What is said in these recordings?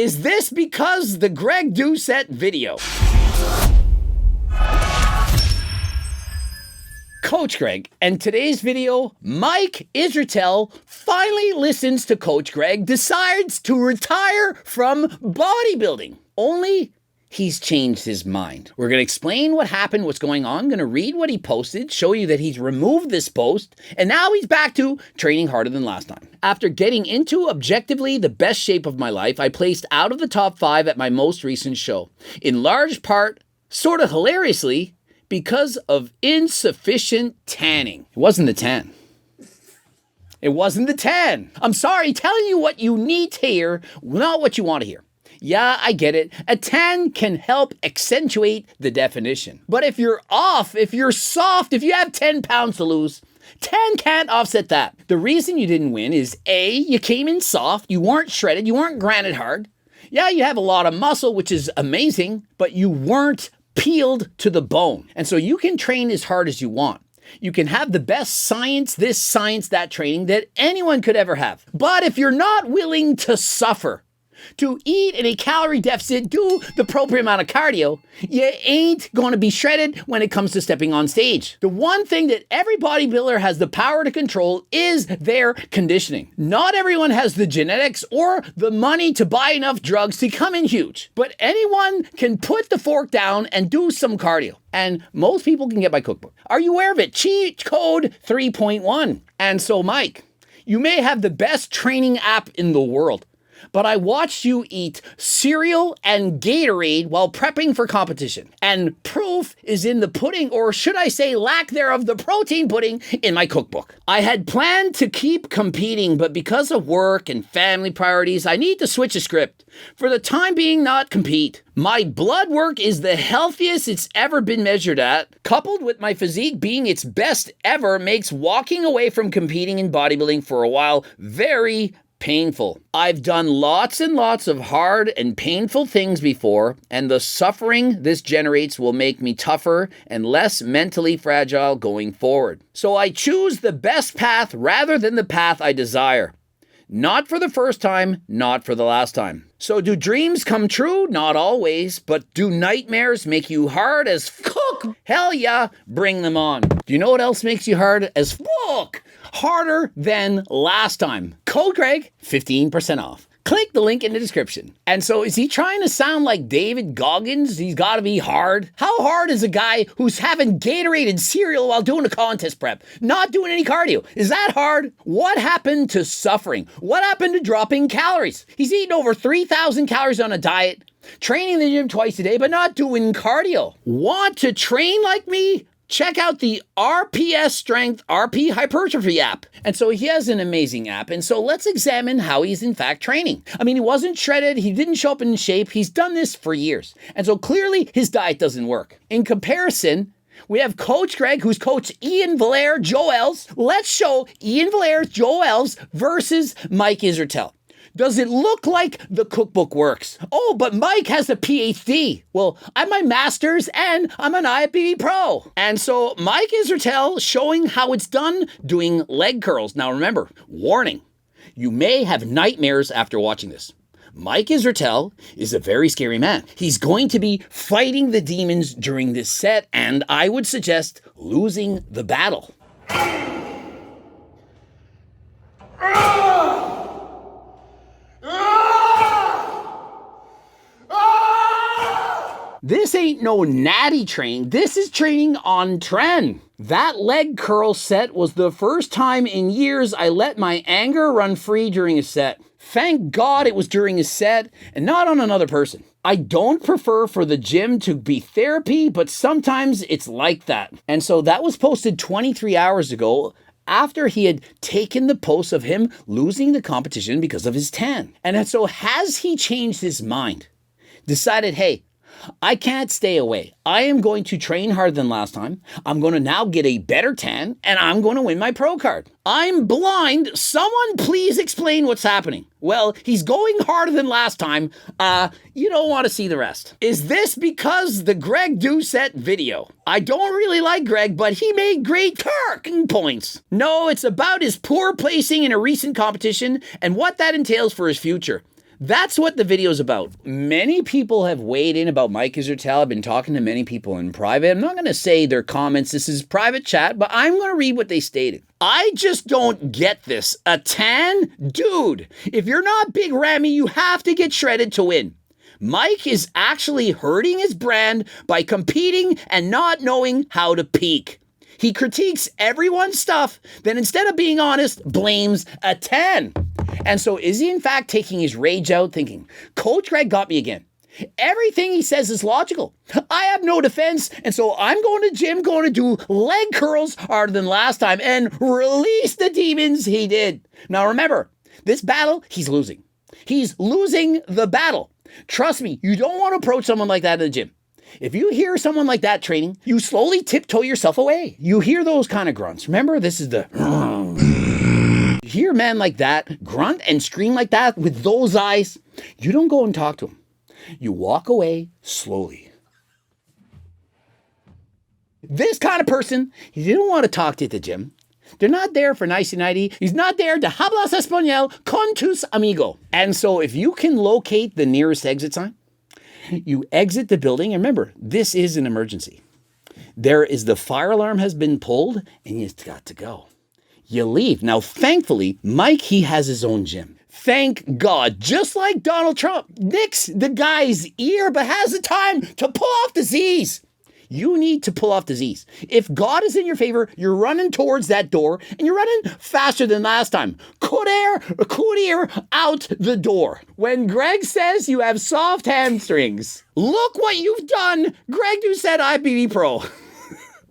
Is this because the Greg Doucette video? Coach Greg, and today's video, Mike Israetel finally listens to Coach Greg, decides to retire from bodybuilding. Only he's changed his mind. We're going to explain what happened, what's going on. I'm going to read what he posted, show you that he's removed this post, and now he's back to training harder than last time. After getting into objectively the best shape of my life, I placed out of the top 5 at my most recent show. In large part, sort of hilariously, because of insufficient tanning. It wasn't the tan. It wasn't the tan. I'm sorry, telling you what you need to hear, not what you want to hear. Yeah, I get it. A tan can help accentuate the definition. But if you're off, if you're soft, if you have 10 pounds to lose, tan can't offset that. The reason you didn't win is A, you came in soft, you weren't shredded, you weren't granite hard. Yeah, you have a lot of muscle, which is amazing, but you weren't peeled to the bone. And so you can train as hard as you want. You can have the best science, this science, that training that anyone could ever have. But if you're not willing to suffer, to eat in a calorie deficit, do the appropriate amount of cardio, you ain't going to be shredded when it comes to stepping on stage. The one thing that every bodybuilder has the power to control is their conditioning. Not everyone has the genetics or the money to buy enough drugs to come in huge, but anyone can put the fork down and do some cardio. And most people can get my cookbook. Are you aware of it? Cheat Code 3.1. And so, Mike, you may have the best training app in the world, but I watched you eat cereal and Gatorade while prepping for competition. And proof is in the pudding, or should I say lack thereof, the protein pudding in my cookbook. I had planned to keep competing, but because of work and family priorities, I need to switch a script. For the time being, not compete. My blood work is the healthiest it's ever been measured at, coupled with my physique being its best ever, makes walking away from competing in bodybuilding for a while very painful. I've done lots and lots of hard and painful things before, and the suffering this generates will make me tougher and less mentally fragile going forward. So I choose the best path rather than the path I desire. Not for the first time, not for the last time. So do dreams come true? Not always. But do nightmares make you hard as fuck? Hell yeah, bring them on. Do you know what else makes you hard as fuck? Harder than last time. Code Greg, 15% off. Click the link in the description. And so is he trying to sound like David Goggins? He's got to be hard. How hard is a guy who's having Gatorade and cereal while doing a contest prep, not doing any cardio? Is that hard? What happened to suffering? What happened to dropping calories? He's eating over 3,000 calories on a diet, training in the gym twice a day, but not doing cardio. Want to train like me? Check out the RPS Strength RP Hypertrophy app. And so he has an amazing app. And so let's examine how he's in fact training. I mean, he wasn't shredded. He didn't show up in shape. He's done this for years. And so clearly his diet doesn't work. In comparison, we have Coach Greg, who's Coach Ian Valère Joels. Let's show Ian Valère Joels versus Mike Israetel. Does it look like the cookbook works? Oh, but Mike has a PhD. Well, I'm my master's and I'm an IFBB pro. And so Mike Israetel showing how it's done doing leg curls. Now remember, warning, you may have nightmares after watching this. Mike Israetel is a very scary man. He's going to be fighting the demons during this set, and I would suggest losing the battle. This ain't no natty training. This is training on trend. That leg curl set was the first time in years I let my anger run free during a set. Thank God it was during a set and not on another person. I don't prefer for the gym to be therapy, but sometimes it's like that. And so that was posted 23 hours ago after he had taken the post of him losing the competition because of his tan. And so has he changed his mind? Decided, hey, I can't stay away. I am going to train harder than last time. I'm going to now get a better tan, and I'm going to win my pro card. I'm blind. Someone please explain what's happening. Well, he's going harder than last time. You don't want to see the rest. Is this because the Greg Doucette video? I don't really like Greg, but he made great talking points. No, it's about his poor placing in a recent competition and what that entails for his future. That's what the video is about. Many people have weighed in about Mike Israetel. I've been talking to many people in private. I'm not going to say their comments. This is private chat, but I'm going to read what they stated. I just don't get this. A tan? Dude, if you're not Big Ramy, you have to get shredded to win. Mike is actually hurting his brand by competing and not knowing how to peak. He critiques everyone's stuff, then instead of being honest, blames a tan. And so is he in fact taking his rage out thinking, Coach Greg got me again. Everything he says is logical. I have no defense, and so I'm going to gym, going to do leg curls harder than last time and release the demons he did. Now remember, this battle, he's losing. He's losing the battle. Trust me, you don't want to approach someone like that in the gym. If you hear someone like that training, you slowly tiptoe yourself away. You hear those kind of grunts. Remember, this is the... You hear a man like that grunt and scream like that with those eyes, you don't go and talk to him. You walk away slowly. This kind of person, you don't want to talk to at the gym. They're not there for nicey-nighty. He's not there to hablas español con tus amigo. And so if you can locate the nearest exit sign, you exit the building. And remember, this is an emergency. The fire alarm has been pulled and you've got to go. You leave. Now, thankfully, Mike, he has his own gym. Thank God. Just like Donald Trump, nicks the guy's ear, but has the time to pull off the Z's. You need to pull off the Z's. If God is in your favor, you're running towards that door and you're running faster than last time. Coudier out the door. When Greg says you have soft hamstrings, look what you've done. Greg Doucette, IBB Pro.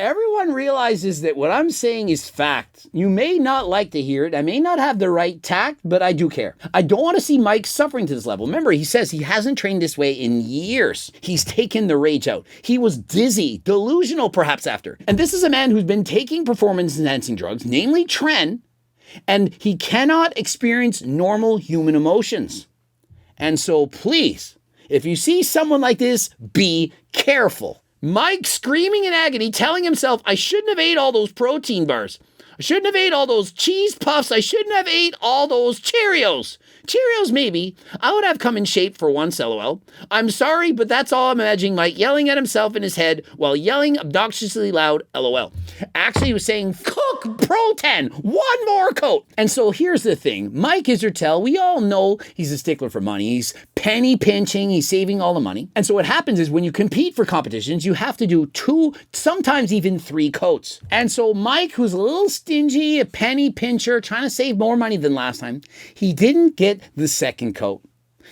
Everyone realizes that what I'm saying is fact. You may not like to hear it. I may not have the right tact, but I do care. I don't want to see Mike suffering to this level. Remember, he says he hasn't trained this way in years. He's taken the rage out. He was dizzy, delusional perhaps after. And this is a man who's been taking performance-enhancing drugs, namely Tren, and he cannot experience normal human emotions. And so please, if you see someone like this, be careful. Mike screaming in agony, telling himself, I shouldn't have ate all those protein bars. I shouldn't have ate all those cheese puffs. I shouldn't have ate all those Cheerios. Cheerios, maybe. I would have come in shape for once, LOL. I'm sorry, but that's all I'm imagining Mike yelling at himself in his head while yelling obnoxiously loud, LOL. Actually, he was saying, cook Pro-10, one more coat. And so here's the thing. Mike Israetel, we all know he's a stickler for money. He's penny pinching. He's saving all the money. And so what happens is when you compete for competitions, you have to do 2, sometimes even 3 coats. And so Mike, who's a little stingy, a penny pincher, trying to save more money than last time, he didn't get the second coat.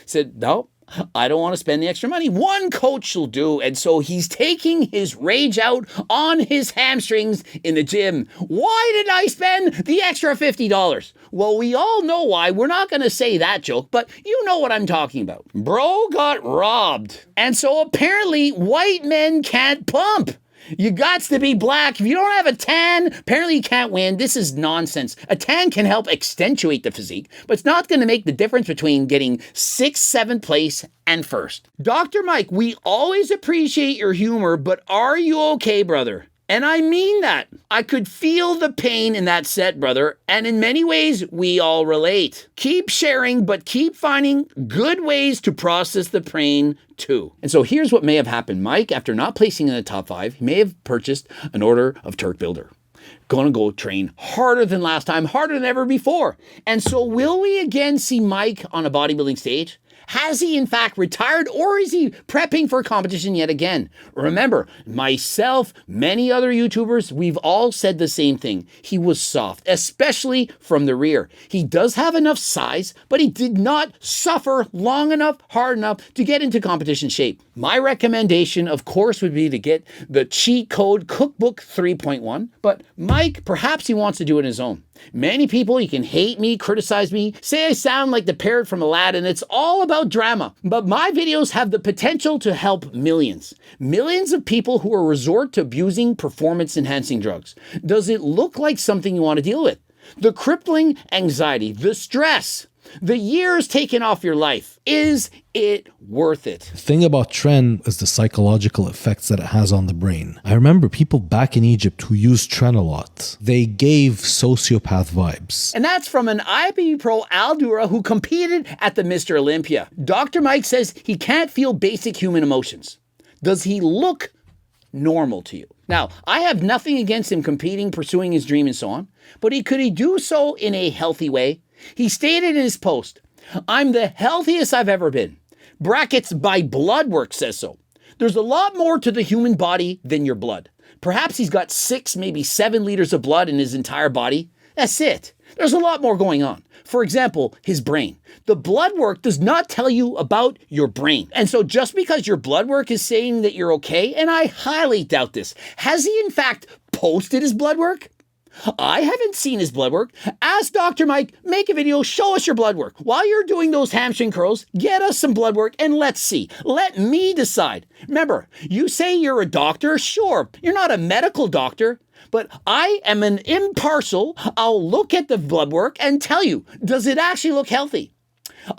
Said, no, I don't want to spend the extra money. 1 coat shall do. And so he's taking his rage out on his hamstrings in the gym. Why did I spend the extra $50? Well, we all know why. We're not going to say that joke, but you know what I'm talking about. Bro got robbed. And so apparently white men can't pump. You gots to be black. If you don't have a tan, apparently you can't win. This is nonsense. A tan can help accentuate the physique, but it's not going to make the difference between getting 6th, 7th place and 1st. Dr. Mike, we always appreciate your humor, but are you okay, brother? And I mean that. I could feel the pain in that set, brother. And in many ways, we all relate. Keep sharing, but keep finding good ways to process the pain too. And so here's what may have happened. Mike, after not placing in the top 5, he may have purchased an order of Turk Builder. Gonna go train harder than last time, harder than ever before. And so will we again see Mike on a bodybuilding stage? Has he in fact retired, or is he prepping for competition yet again? Remember, myself, many other YouTubers, we've all said the same thing. He was soft, especially from the rear. He does have enough size, but he did not suffer long enough, hard enough to get into competition shape. My recommendation, of course, would be to get the Cheat Code Cookbook 3.1, but Mike, perhaps he wants to do it on his own. Many people, you can hate me, criticize me, say I sound like the parrot from Aladdin. It's all about drama. But my videos have the potential to help millions. Millions of people who are resort to abusing performance-enhancing drugs. Does it look like something you want to deal with? The crippling anxiety, the stress, The years taken off your life. Is it worth it? The thing about tren is the psychological effects that it has on the brain. I remember people back in Egypt who used tren a lot. They gave sociopath vibes. And that's from an IFBB pro Al Dura who competed at the Mr. Olympia. Dr. Mike says he can't feel basic human emotions. Does he look normal to you? Now, I have nothing against him competing, pursuing his dream and so on, but could he do so in a healthy way? He stated in his post, "I'm the healthiest I've ever been." Brackets, by blood work says so. There's a lot more to the human body than your blood. Perhaps he's got 6, maybe 7 liters of blood in his entire body. That's it. There's a lot more going on. For example, his brain. The blood work does not tell you about your brain. And so just because your blood work is saying that you're okay, and I highly doubt this, has he in fact posted his blood work? I haven't seen his blood work. Ask Dr. Mike, make a video, show us your blood work. While you're doing those hamstring curls, get us some blood work and let's see. Let me decide. Remember, you say you're a doctor, sure, you're not a medical doctor, but I am an impartial. I'll look at the blood work and tell you, does it actually look healthy?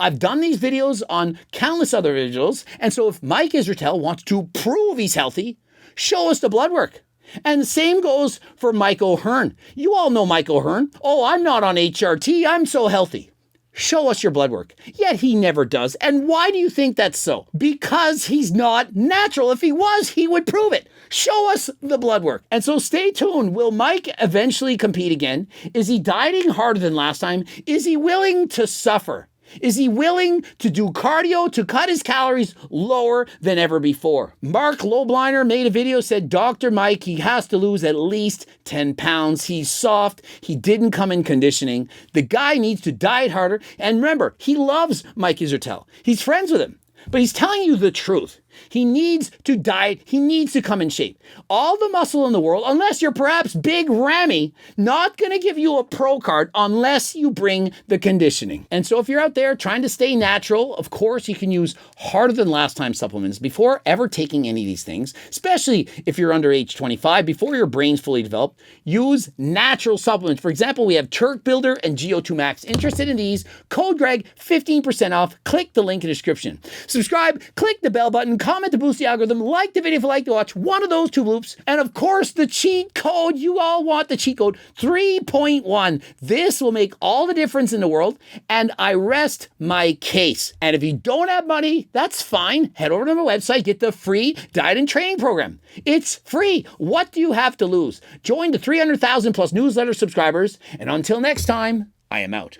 I've done these videos on countless other videos, and so if Mike Israetel wants to prove he's healthy, show us the blood work. And the same goes for Mike O'Hearn. You all know Mike O'Hearn. Oh, I'm not on HRT. I'm so healthy. Show us your blood work. Yet he never does. And why do you think that's so? Because he's not natural. If he was, he would prove it. Show us the blood work. And so stay tuned. Will Mike eventually compete again? Is he dieting harder than last time? Is he willing to suffer? Is he willing to do cardio to cut his calories lower than ever before? Mark Lobliner made a video, said, Dr. Mike, he has to lose at least 10 pounds. He's soft. He didn't come in conditioning. The guy needs to diet harder. And remember, he loves Mike Israetel. He's friends with him. But he's telling you the truth. He needs to diet. He needs to come in shape. All the muscle in the world, unless you're perhaps Big Ramy, not going to give you a pro card unless you bring the conditioning. And so if you're out there trying to stay natural, of course, you can use harder than last time supplements before ever taking any of these things, especially if you're under age 25, before your brain's fully developed. Use natural supplements. For example, we have Turk Builder and GO2 Max. Interested in these? Code Greg, 15% off. Click the link in the description. Subscribe, click the bell button, comment to boost the algorithm, like the video if you like to watch one of those 2 loops, and of course the cheat code. You all want the cheat code 3.1. This will make all the difference in the world, and I rest my case. And if you don't have money, that's fine. Head over to my website, get the free diet and training program. It's free. What do you have to lose? Join the 300,000 plus newsletter subscribers, and until next time, I am out.